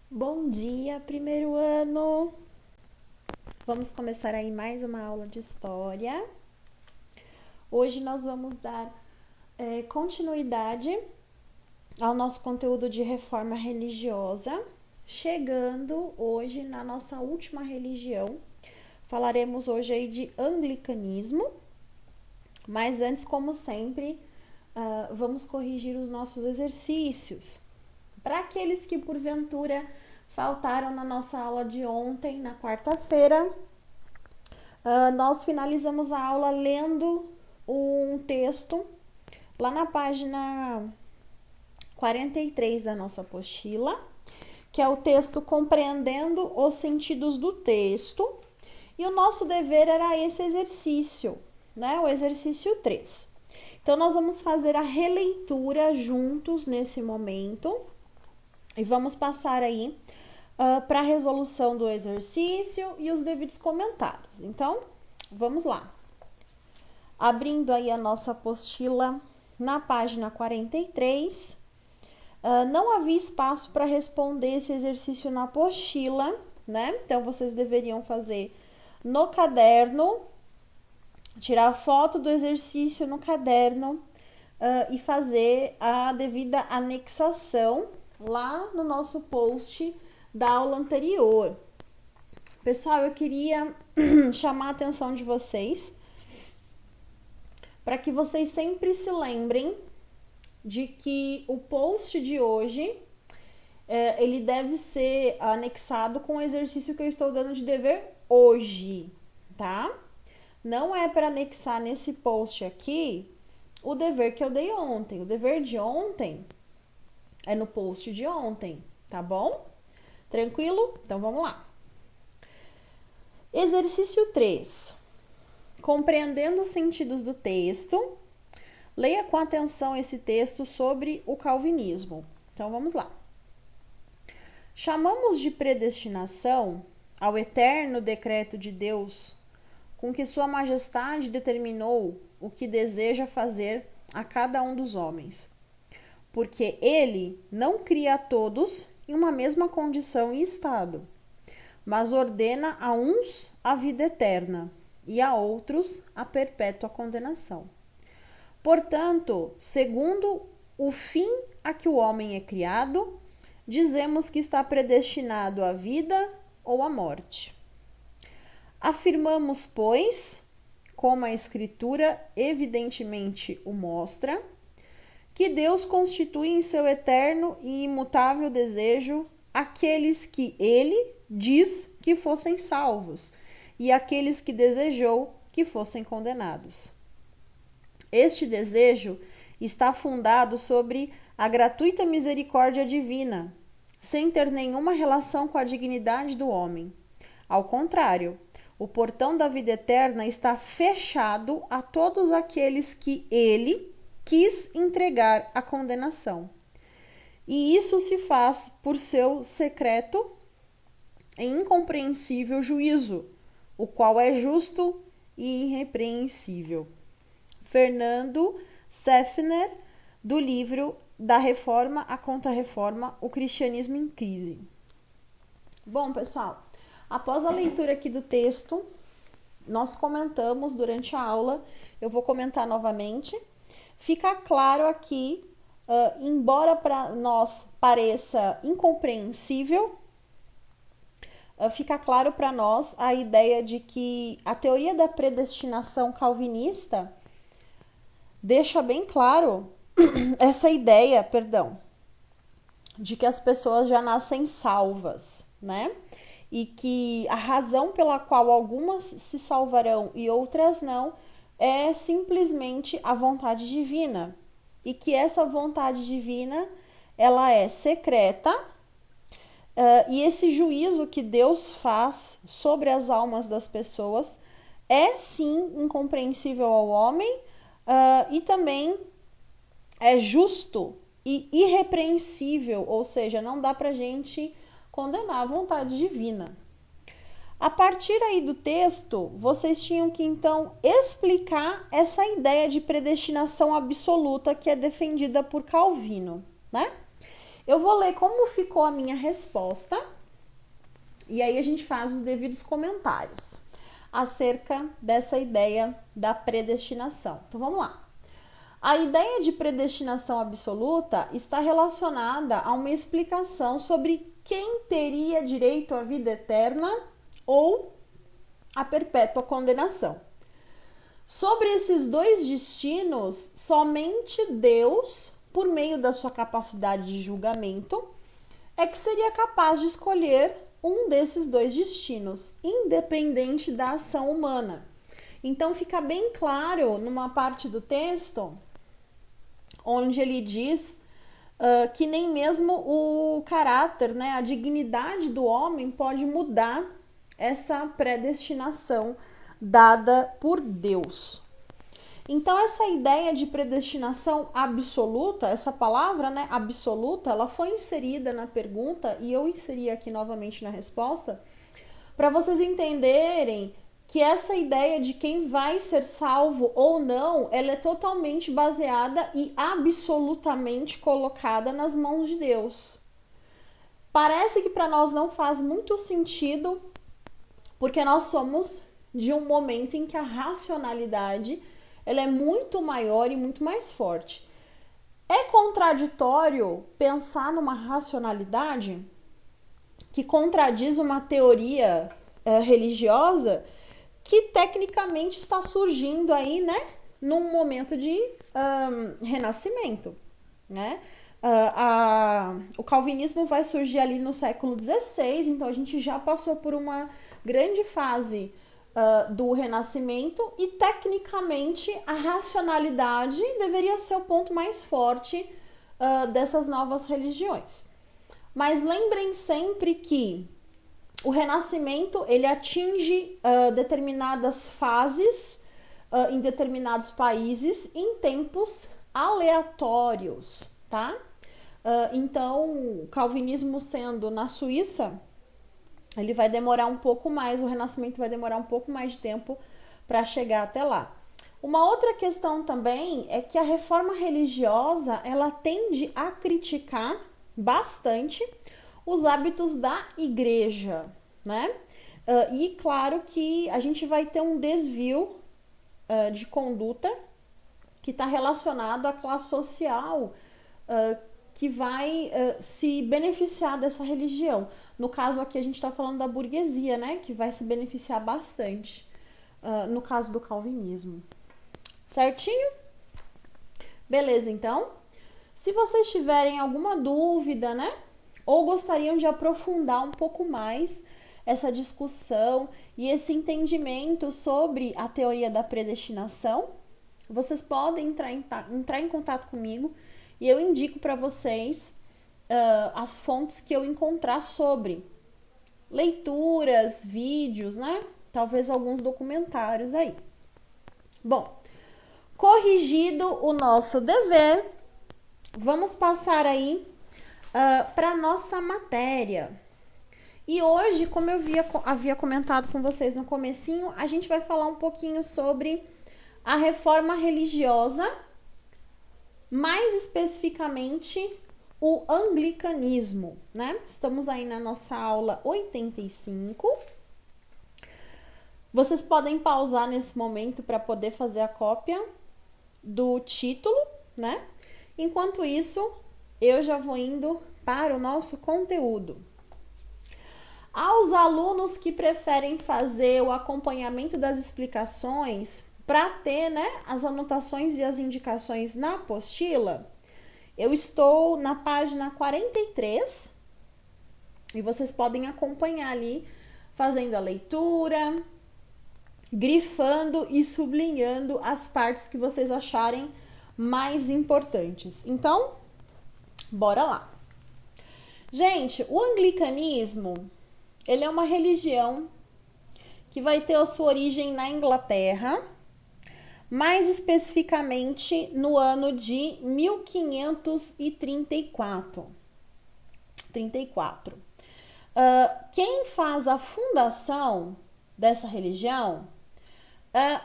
Bom dia, primeiro ano! Vamos começar aí mais uma aula de história. Hoje nós vamos dar continuidade ao nosso conteúdo de reforma religiosa, chegando hoje na nossa última religião. Falaremos hoje aí de anglicanismo, mas antes, como sempre, vamos corrigir os nossos exercícios. Para aqueles que porventura faltaram na nossa aula de ontem, na quarta-feira, nós finalizamos a aula lendo um texto lá na página 43 da nossa apostila, que é o texto Compreendendo os Sentidos do Texto. E o nosso dever era esse exercício, né? O exercício 3. Então, nós vamos fazer a releitura juntos nesse momento e vamos passar aí para a resolução do exercício e os devidos comentários. Então, vamos lá. Abrindo aí a nossa apostila na página 43, não havia espaço para responder esse exercício na apostila, né? Então, vocês deveriam fazer no caderno, tirar foto do exercício no caderno e fazer a devida anexação lá no nosso post da aula anterior. Pessoal, eu queria chamar a atenção de vocês para que vocês sempre se lembrem de que o post de hoje ele deve ser anexado com o exercício que eu estou dando de dever hoje, tá? Não é para anexar nesse post aqui o dever que eu dei ontem. O dever de ontem é no post de ontem, tá bom? Tranquilo? Então vamos lá. Exercício 3. Compreendendo os sentidos do texto, leia com atenção esse texto sobre o calvinismo. Então vamos lá. Chamamos de predestinação ao eterno decreto de Deus, com que Sua Majestade determinou o que deseja fazer a cada um dos homens. Porque Ele não cria a todos em uma mesma condição e estado, mas ordena a uns a vida eterna e a outros a perpétua condenação. Portanto, segundo o fim a que o homem é criado, dizemos que está predestinado à vida ou à morte. Afirmamos, pois, como a Escritura evidentemente o mostra, que Deus constitui em seu eterno e imutável desejo aqueles que Ele diz que fossem salvos e aqueles que desejou que fossem condenados. Este desejo está fundado sobre a gratuita misericórdia divina, sem ter nenhuma relação com a dignidade do homem. Ao contrário, o portão da vida eterna está fechado a todos aqueles que Ele quis entregar à condenação. E isso se faz por seu secreto e incompreensível juízo, o qual é justo e irrepreensível. Fernando Seffner, do livro Da Reforma à Contra-Reforma, O Cristianismo em Crise. Bom, pessoal, após a leitura aqui do texto, nós comentamos durante a aula, eu vou comentar novamente. Fica claro aqui, embora para nós pareça incompreensível, fica claro para nós a ideia de que a teoria da predestinação calvinista deixa bem claro essa ideia, de que as pessoas já nascem salvas, né? E que a razão pela qual algumas se salvarão e outras não é simplesmente a vontade divina. E que essa vontade divina, ela é secreta, e esse juízo que Deus faz sobre as almas das pessoas é sim incompreensível ao homem, e também é justo e irrepreensível, ou seja, não dá pra gente condenar a vontade divina. A partir aí do texto, vocês tinham que então explicar essa ideia de predestinação absoluta que é defendida por Calvino, né? Eu vou ler como ficou a minha resposta e aí a gente faz os devidos comentários acerca dessa ideia da predestinação. Então vamos lá. A ideia de predestinação absoluta está relacionada a uma explicação sobre quem teria direito à vida eterna ou à perpétua condenação. Sobre esses dois destinos, somente Deus, por meio da sua capacidade de julgamento, é que seria capaz de escolher um desses dois destinos, independente da ação humana. Então fica bem claro numa parte do texto onde ele diz que nem mesmo o caráter, né, a dignidade do homem pode mudar essa predestinação dada por Deus. Então essa ideia de predestinação absoluta, essa palavra, né, absoluta, ela foi inserida na pergunta e eu inseri aqui novamente na resposta para vocês entenderem que essa ideia de quem vai ser salvo ou não, ela é totalmente baseada e absolutamente colocada nas mãos de Deus. Parece que para nós não faz muito sentido, porque nós somos de um momento em que a racionalidade ela é muito maior e muito mais forte. É contraditório pensar numa racionalidade que contradiz uma teoria religiosa que tecnicamente está surgindo aí, né, num momento de renascimento, né? O calvinismo vai surgir ali no século XVI, então a gente já passou por uma grande fase do renascimento e tecnicamente a racionalidade deveria ser o ponto mais forte dessas novas religiões. Mas lembrem sempre que o renascimento ele atinge determinadas fases em determinados países em tempos aleatórios, tá? Então, o calvinismo sendo na Suíça, ele vai demorar um pouco mais, o renascimento vai demorar um pouco mais de tempo para chegar até lá. Uma outra questão também é que a reforma religiosa, ela tende a criticar bastante os hábitos da igreja, né? E claro que a gente vai ter um desvio de conduta que está relacionado à classe social que vai se beneficiar dessa religião. No caso aqui a gente está falando da burguesia, né? Que vai se beneficiar bastante no caso do calvinismo. Certinho? Beleza, então. Se vocês tiverem alguma dúvida, né? Ou gostariam de aprofundar um pouco mais essa discussão e esse entendimento sobre a teoria da predestinação, vocês podem entrar em contato comigo e eu indico para vocês as fontes que eu encontrar sobre leituras, vídeos, né? Talvez alguns documentários aí. Bom, corrigido o nosso dever, vamos passar aí para nossa matéria. E hoje, como eu havia comentado com vocês no comecinho, a gente vai falar um pouquinho sobre a reforma religiosa, mais especificamente o anglicanismo, né? Estamos aí na nossa aula 85. Vocês podem pausar nesse momento para poder fazer a cópia do título, né? Enquanto isso, eu já vou indo para o nosso conteúdo. Aos alunos que preferem fazer o acompanhamento das explicações para ter, né, as anotações e as indicações na apostila, eu estou na página 43 e vocês podem acompanhar ali fazendo a leitura, grifando e sublinhando as partes que vocês acharem mais importantes. Então, bora lá. Gente, o anglicanismo, ele é uma religião que vai ter a sua origem na Inglaterra, mais especificamente no ano de 1534. Quem faz a fundação dessa religião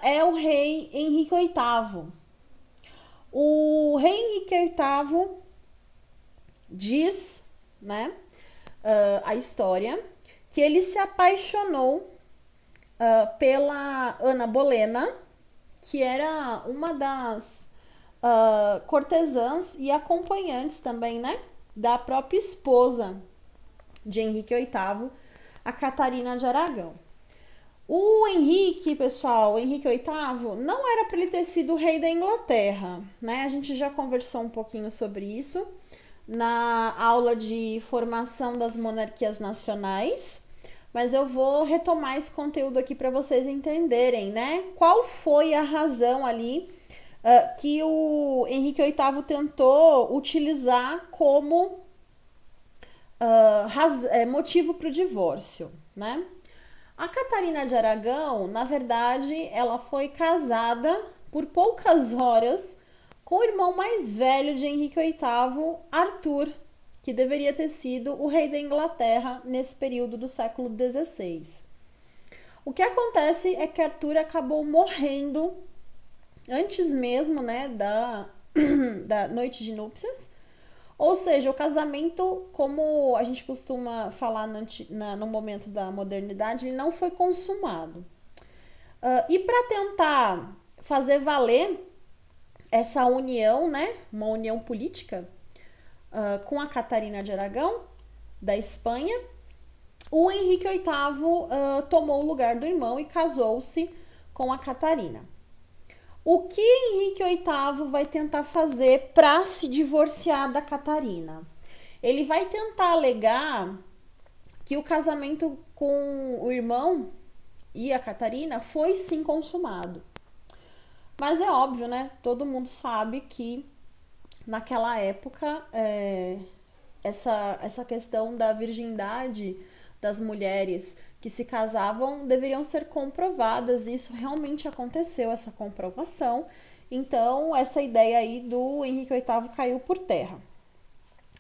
é o rei Henrique VIII. O rei Henrique VIII diz, né, a história, que ele se apaixonou pela Ana Bolena, que era uma das cortesãs e acompanhantes também, né, da própria esposa de Henrique VIII, a Catarina de Aragão. O Henrique, pessoal, o Henrique VIII, não era para ele ter sido o rei da Inglaterra, né? A gente já conversou um pouquinho sobre isso na aula de formação das monarquias nacionais, mas eu vou retomar esse conteúdo aqui para vocês entenderem, né? Qual foi a razão ali que o Henrique VIII tentou utilizar como motivo para o divórcio, né? A Catarina de Aragão, na verdade, ela foi casada por poucas horas com o irmão mais velho de Henrique VIII, Arthur, que deveria ter sido o rei da Inglaterra nesse período do século XVI. O que acontece é que Arthur acabou morrendo antes mesmo, né, da noite de núpcias. Ou seja, o casamento, como a gente costuma falar no momento da modernidade, ele não foi consumado. E para tentar fazer valer essa união, né, uma união política, com a Catarina de Aragão, da Espanha, o Henrique VIII tomou o lugar do irmão e casou-se com a Catarina. O que Henrique VIII vai tentar fazer para se divorciar da Catarina? Ele vai tentar alegar que o casamento com o irmão e a Catarina foi sim consumado. Mas é óbvio, né? Todo mundo sabe que naquela época essa questão da virgindade das mulheres que se casavam deveriam ser comprovadas, e isso realmente aconteceu, essa comprovação. Então, essa ideia aí do Henrique VIII caiu por terra.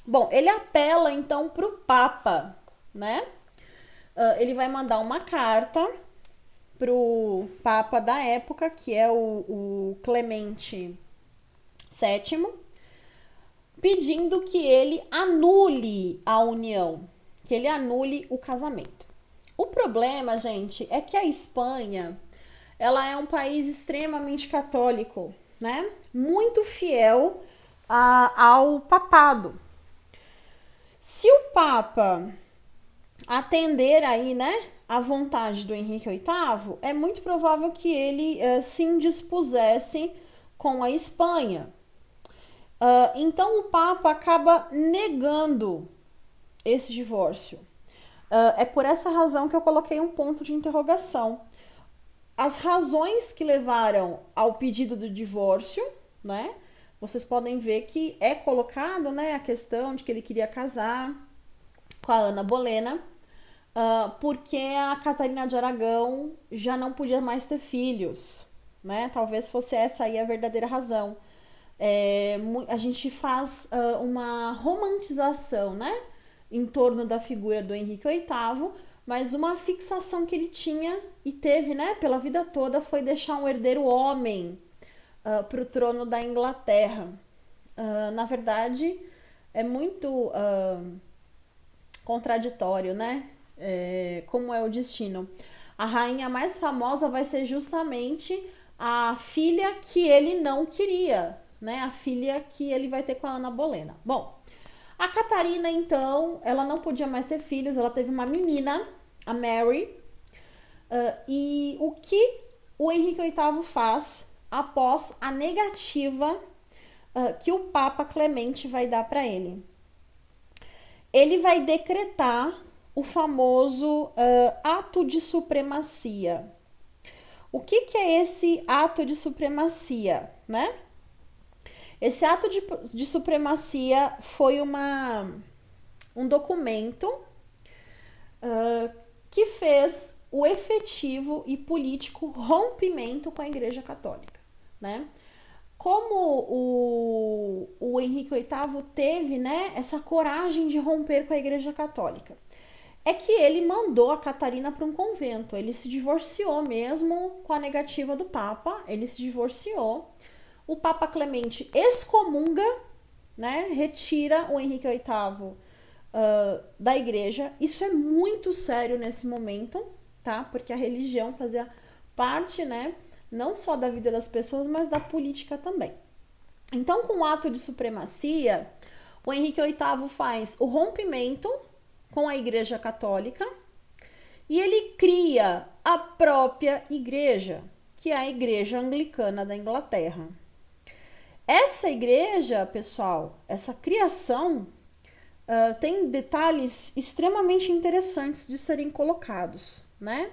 Bom, ele apela então para o Papa, né? Ele vai mandar uma carta para o Papa da época, que é o Clemente VII, pedindo que ele anule a união, que ele anule o casamento. O problema, gente, é que a Espanha, ela é um país extremamente católico, né? Muito fiel ao papado. Se o Papa atender aí, né, a vontade do Henrique VIII, é muito provável que ele se indispusesse com a Espanha. Então o Papa acaba negando esse divórcio. É por essa razão que eu coloquei um ponto de interrogação. As razões que levaram ao pedido do divórcio, né? Vocês podem ver que é colocado, né, a questão de que ele queria casar com a Ana Bolena, porque a Catarina de Aragão já não podia mais ter filhos, né? Talvez fosse essa aí a verdadeira razão. A gente faz uma romantização, né, em torno da figura do Henrique VIII, mas uma fixação que ele tinha e teve, né, pela vida toda foi deixar um herdeiro homem para o trono da Inglaterra. Na verdade, é muito contraditório, né? Como é o destino. A rainha mais famosa vai ser justamente a filha que ele não queria, né? A filha que ele vai ter com a Ana Bolena. Bom, a Catarina, então, ela não podia mais ter filhos, ela teve uma menina, a Mary, e o que o Henrique VIII faz após a negativa que o Papa Clemente vai dar para ele? Ele vai decretar o famoso ato de supremacia. O que é esse ato de supremacia, né? Esse ato de supremacia foi um documento que fez o efetivo e político rompimento com a Igreja Católica, né? Como o Henrique VIII teve, né, essa coragem de romper com a Igreja Católica? É que ele mandou a Catarina para um convento. Ele se divorciou mesmo com a negativa do Papa. Ele se divorciou. O Papa Clemente excomunga né, retira o Henrique VIII da igreja. Isso é muito sério nesse momento, tá? Porque a religião fazia parte, né, não só da vida das pessoas, mas da política também. Então, com o ato de supremacia, o Henrique VIII faz o rompimento com a Igreja Católica e ele cria a própria igreja, que é a Igreja Anglicana da Inglaterra. Essa igreja, pessoal, essa criação tem detalhes extremamente interessantes de serem colocados, né?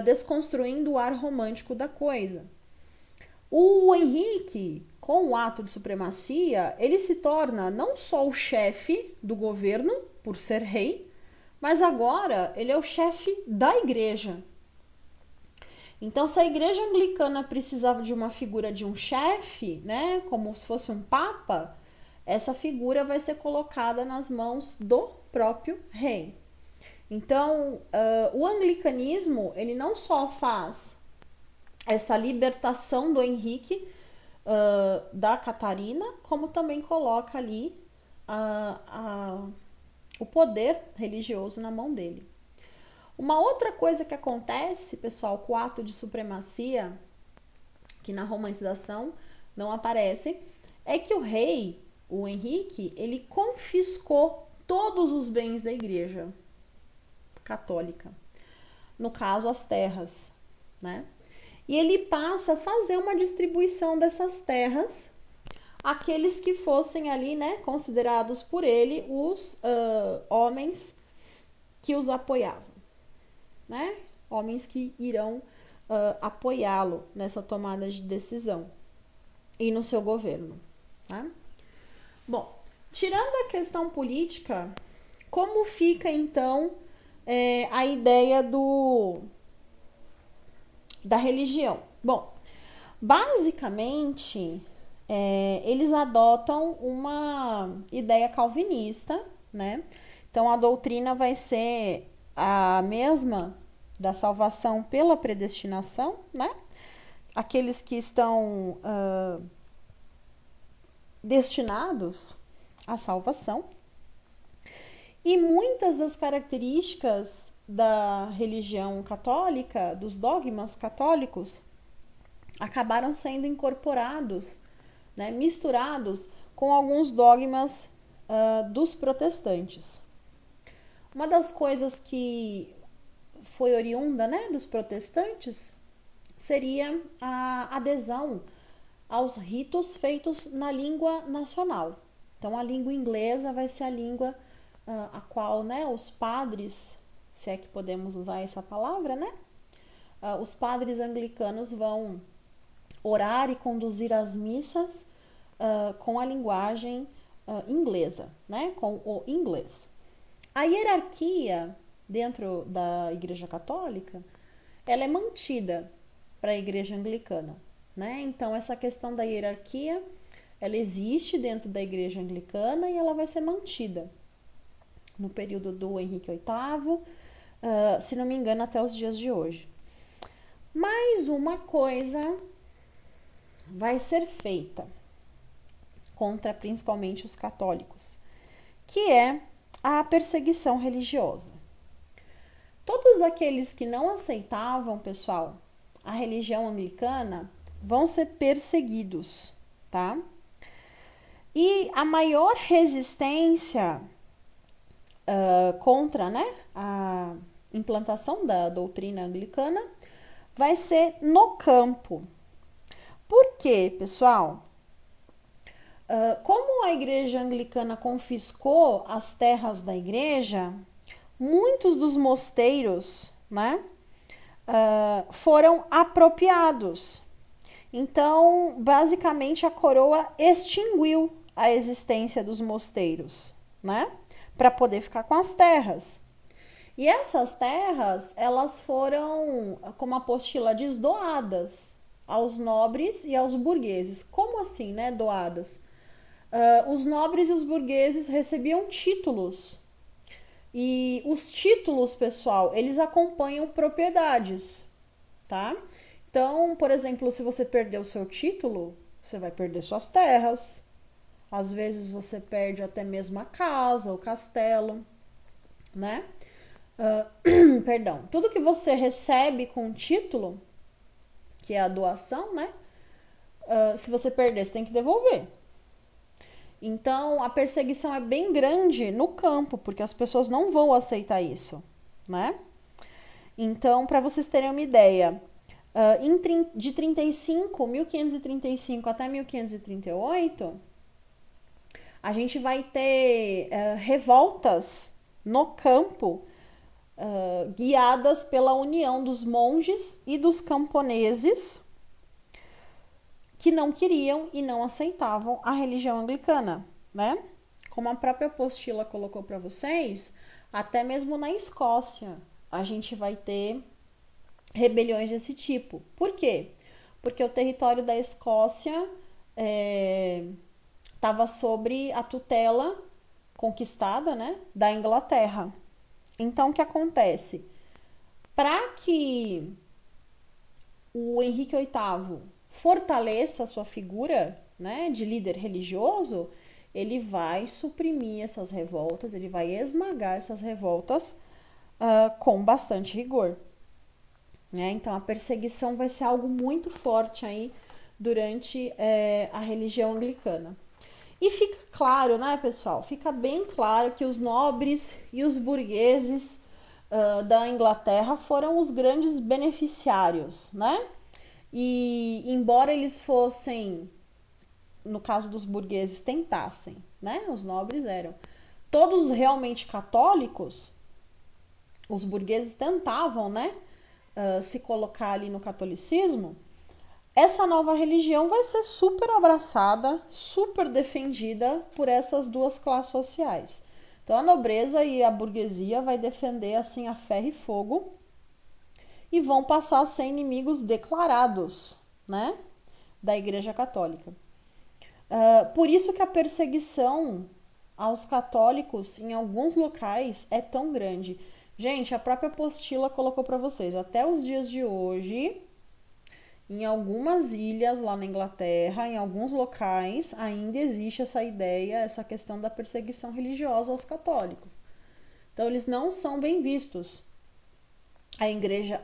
Desconstruindo o ar romântico da coisa. O Henrique, com o ato de supremacia, ele se torna não só o chefe do governo, por ser rei, mas agora ele é o chefe da igreja. Então, se a igreja anglicana precisava de uma figura de um chefe, né, como se fosse um papa, essa figura vai ser colocada nas mãos do próprio rei. Então, o anglicanismo, ele não só faz essa libertação do Henrique da Catarina, como também coloca ali o poder religioso na mão dele. Uma outra coisa que acontece, pessoal, com o ato de supremacia, que na romantização não aparece, é que o rei, o Henrique, ele confiscou todos os bens da igreja católica. No caso, as terras, né? E ele passa a fazer uma distribuição dessas terras àqueles que fossem ali, né, considerados por ele os homens que os apoiavam, né? Homens que irão apoiá-lo nessa tomada de decisão e no seu governo, tá? Bom, tirando a questão política, como fica então a ideia da religião? Bom, basicamente eles adotam uma ideia calvinista, né? Então a doutrina vai ser a mesma da salvação pela predestinação, né? Aqueles que estão destinados à salvação. E muitas das características da religião católica, dos dogmas católicos, acabaram sendo incorporados, né, misturados com alguns dogmas dos protestantes. Uma das coisas que foi oriunda, né, dos protestantes seria a adesão aos ritos feitos na língua nacional. Então, a língua inglesa vai ser a língua a qual, né, os padres, se é que podemos usar essa palavra, né, os padres anglicanos vão orar e conduzir as missas com a linguagem inglesa, né, com o inglês. A hierarquia dentro da Igreja Católica, ela é mantida para a Igreja Anglicana, né? Então, essa questão da hierarquia, ela existe dentro da Igreja Anglicana e ela vai ser mantida no período do Henrique VIII, se não me engano, até os dias de hoje. Mais uma coisa vai ser feita contra principalmente os católicos, que é a perseguição religiosa. Todos aqueles que não aceitavam, pessoal, a religião anglicana vão ser perseguidos, tá? E a maior resistência contra, né, a implantação da doutrina anglicana vai ser no campo. Por quê, pessoal? Como a igreja anglicana confiscou as terras da igreja, muitos dos mosteiros, né, foram apropriados. Então, basicamente, a coroa extinguiu a existência dos mosteiros, né, para poder ficar com as terras. E essas terras, elas foram, como a apostila diz, doadas aos nobres e aos burgueses. Como assim, né, doadas? Os nobres e os burgueses recebiam títulos. E os títulos, pessoal, eles acompanham propriedades, tá? Então, por exemplo, se você perder o seu título, você vai perder suas terras. às vezes você perde até mesmo a casa, o castelo, né? Perdão. Tudo que você recebe com título, que é a doação, né? Se você perder, você tem que devolver. Então, a perseguição é bem grande no campo, porque as pessoas não vão aceitar isso, né? Então, para vocês terem uma ideia, de 1535 até 1538, a gente vai ter revoltas no campo, guiadas pela união dos monges e dos camponeses que não queriam e não aceitavam a religião anglicana, né? Como a própria apostila colocou para vocês, até mesmo na Escócia a gente vai ter rebeliões desse tipo. Por quê? Porque o território da Escócia estava sobre a tutela conquistada, né, da Inglaterra. Então, o que acontece? Para que o Henrique VIII fortaleça a sua figura, né, de líder religioso, ele vai suprimir essas revoltas, ele vai esmagar essas revoltas com bastante rigor. Né? Então, a perseguição vai ser algo muito forte aí durante a religião anglicana. E fica claro, né, pessoal? Fica bem claro que os nobres e os burgueses da Inglaterra foram os grandes beneficiários, né? E embora eles fossem, no caso dos burgueses, tentassem, né? Os nobres eram todos realmente católicos, os burgueses tentavam, né? Se colocar ali no catolicismo, essa nova religião vai ser super abraçada, super defendida por essas duas classes sociais. Então a nobreza e a burguesia vai defender assim a ferro e fogo e vão passar a ser inimigos declarados, né, da Igreja Católica. Por isso que a perseguição aos católicos em alguns locais é tão grande. Gente, a própria apostila colocou para vocês, até os dias de hoje, em algumas ilhas lá na Inglaterra, em alguns locais, ainda existe essa ideia, essa questão da perseguição religiosa aos católicos. Então, eles não são bem vistos. A igreja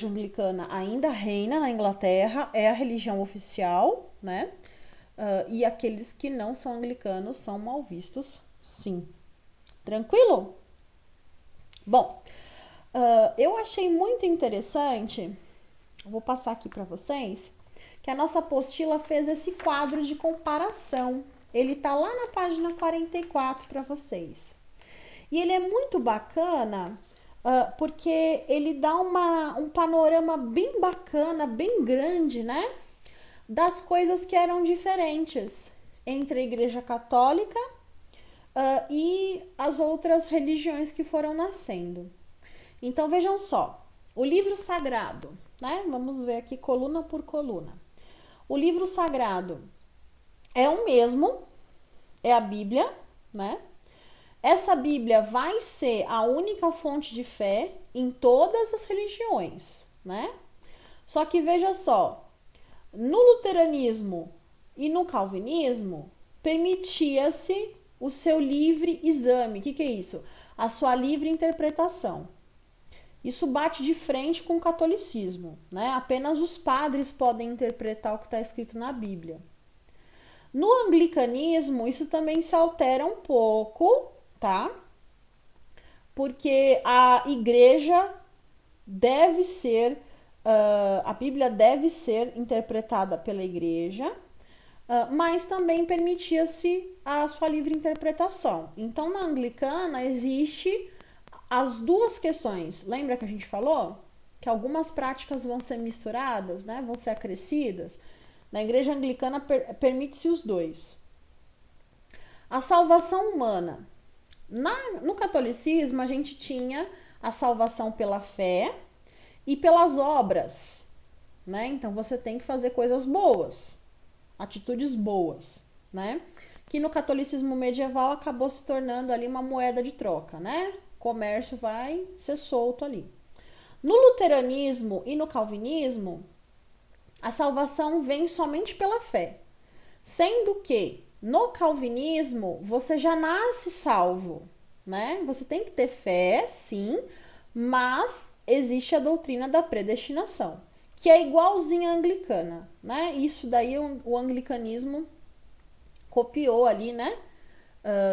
anglicana ainda reina na Inglaterra, é a religião oficial, né? E aqueles que não são anglicanos são mal vistos, sim. Tranquilo? Bom, eu achei muito interessante, vou passar aqui para vocês, que a nossa apostila fez esse quadro de comparação. Ele tá lá na página 44 para vocês. E ele é muito bacana porque ele dá um panorama bem bacana, bem grande, né? Das coisas que eram diferentes entre a Igreja Católica e as outras religiões que foram nascendo. Então vejam só, o livro sagrado, né? Vamos ver aqui coluna por coluna. O livro sagrado é o mesmo, é a Bíblia, né? Essa Bíblia vai ser a única fonte de fé em todas as religiões, né? Só que veja só, no luteranismo e no calvinismo, permitia-se o seu livre exame. O que é isso? A sua livre interpretação. Isso bate de frente com o catolicismo, né? Apenas os padres podem interpretar o que está escrito na Bíblia. No anglicanismo, isso também se altera um pouco, tá? Porque a igreja deve ser, a Bíblia deve ser interpretada pela igreja, mas também permitia-se a sua livre interpretação. Então, na anglicana existe as duas questões. Lembra que a gente falou que algumas práticas vão ser misturadas, né? Vão ser acrescidas? Na igreja anglicana permite-se os dois. A salvação humana. No catolicismo, a gente tinha a salvação pela fé e pelas obras, né? Então, você tem que fazer coisas boas, atitudes boas, né? Que no catolicismo medieval acabou se tornando ali uma moeda de troca, né? O comércio vai ser solto ali. No luteranismo e no calvinismo, a salvação vem somente pela fé, sendo que No calvinismo, você já nasce salvo, né? Você tem que ter fé, sim, mas existe a doutrina da predestinação, que é igualzinha à anglicana, né? Isso daí o anglicanismo copiou ali, né?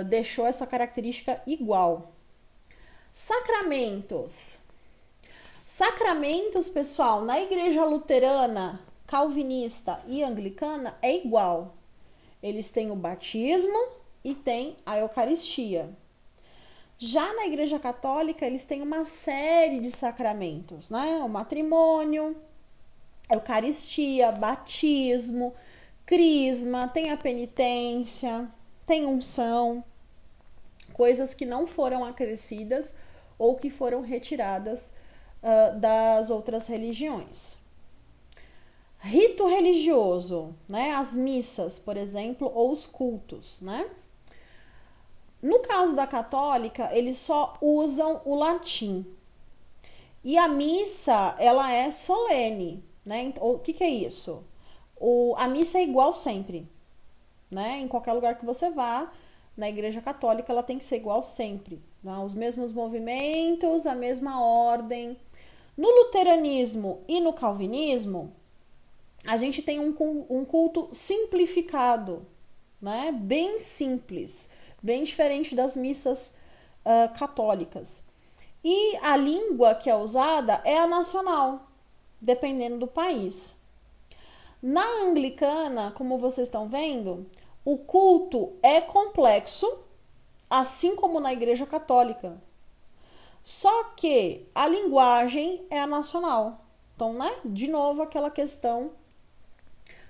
Deixou essa característica igual. Sacramentos. Sacramentos, pessoal, na igreja luterana, calvinista e anglicana é igual. Eles têm o batismo e têm a Eucaristia. Já na igreja católica, eles têm uma série de sacramentos, né? O matrimônio, Eucaristia, batismo, crisma, tem a penitência, tem unção, coisas que não foram acrescidas ou que foram retiradas das outras religiões. Rito religioso, né? As missas, por exemplo, ou os cultos, né? No caso da católica, eles só usam o latim. E a missa, ela é solene, né? O que é isso? A missa é igual sempre, né? Em qualquer lugar que você vá, na igreja católica, ela tem que ser igual sempre, né? Os mesmos movimentos, a mesma ordem. No luteranismo e no calvinismo, a gente tem um culto simplificado, né? Bem simples, bem diferente das missas católicas. E a língua que é usada é a nacional, dependendo do país. Na anglicana, como vocês estão vendo, o culto é complexo, assim como na igreja católica. Só que a linguagem é a nacional. Então, né? De novo, aquela questão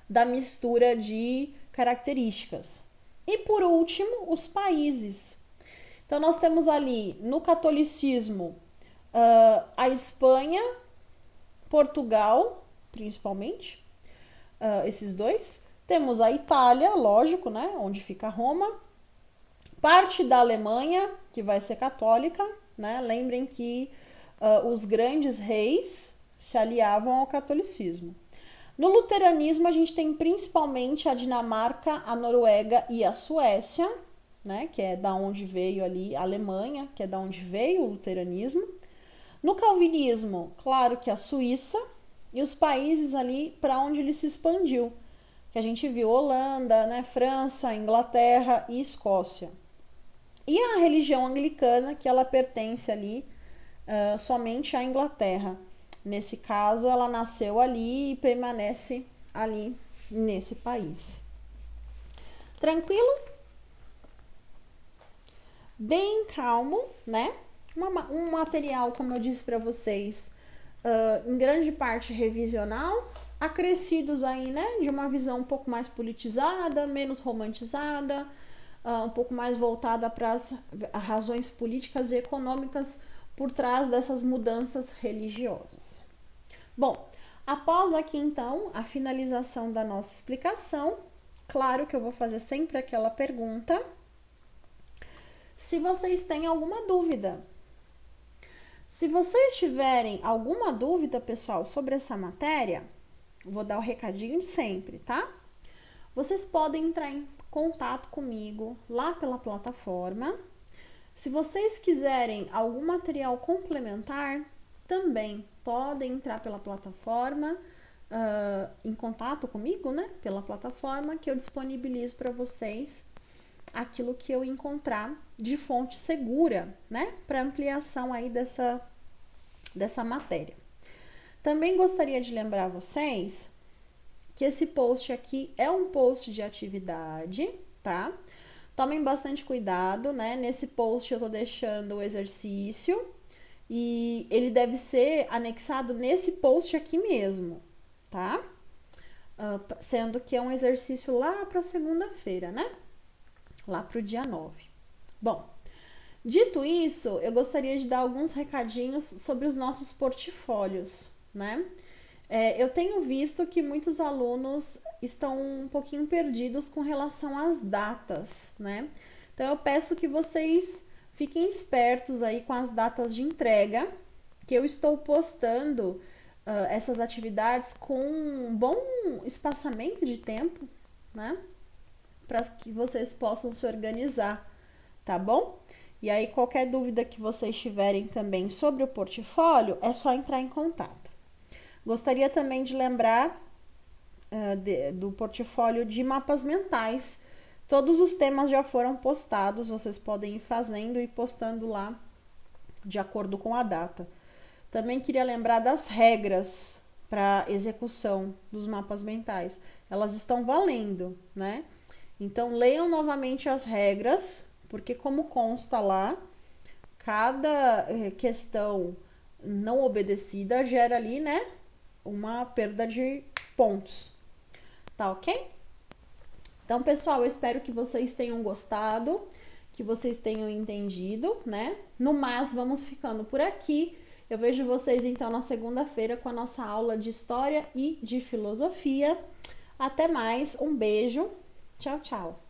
da mistura de características. E por último, os países. Então, nós temos ali no catolicismo a Espanha, Portugal, principalmente, esses dois. Temos a Itália, lógico, né? Onde fica Roma. Parte da Alemanha, que vai ser católica, né? Lembrem que os grandes reis se aliavam ao catolicismo. No luteranismo, a gente tem principalmente a Dinamarca, a Noruega e a Suécia, né? Que é da onde veio ali a Alemanha, que é da onde veio o luteranismo. No calvinismo, claro que a Suíça e os países ali para onde ele se expandiu, que a gente viu Holanda, né? França, Inglaterra e Escócia. E a religião anglicana, que ela pertence ali somente à Inglaterra. Nesse caso, ela nasceu ali e permanece ali nesse país. Tranquilo? Bem calmo, né? Um material, como eu disse para vocês, em grande parte revisional, acrescidos aí, né? De uma visão um pouco mais politizada, menos romantizada, um pouco mais voltada para as razões políticas e econômicas por trás dessas mudanças religiosas. Bom, após aqui então a finalização da nossa explicação, claro que eu vou fazer sempre aquela pergunta. Se vocês têm alguma dúvida. Se vocês tiverem alguma dúvida, pessoal, sobre essa matéria, vou dar o recadinho de sempre, tá? Vocês podem entrar em contato comigo lá pela plataforma. Se vocês quiserem algum material complementar, também podem entrar pela plataforma, em contato comigo, né? Pela plataforma que eu disponibilizo para vocês aquilo que eu encontrar de fonte segura, né? Para ampliação aí dessa matéria. Também gostaria de lembrar vocês que esse post aqui é um post de atividade, tá? Tomem bastante cuidado, né? Nesse post eu tô deixando o exercício e ele deve ser anexado nesse post aqui mesmo, tá? Sendo que é um exercício lá para segunda-feira, né? Lá pro dia 9. Bom, dito isso, eu gostaria de dar alguns recadinhos sobre os nossos portfólios, né? Eu tenho visto que muitos alunos estão um pouquinho perdidos com relação às datas, né? Então, eu peço que vocês fiquem espertos aí com as datas de entrega, que eu estou postando essas atividades com um bom espaçamento de tempo, né? para que vocês possam se organizar, tá bom? E aí, qualquer dúvida que vocês tiverem também sobre o portfólio, é só entrar em contato. Gostaria também de lembrar do portfólio de mapas mentais. Todos os temas já foram postados, vocês podem ir fazendo e postando lá de acordo com a data. Também queria lembrar das regras para execução dos mapas mentais. Elas estão valendo, né? Então, leiam novamente as regras, porque como consta lá, cada questão não obedecida gera ali, né, uma perda de pontos. Tá ok? Então, pessoal, eu espero que vocês tenham gostado, que vocês tenham entendido, né? No mais, vamos ficando por aqui. Eu vejo vocês, então, na segunda-feira com a nossa aula de História e de Filosofia. Até mais, um beijo. Tchau, tchau.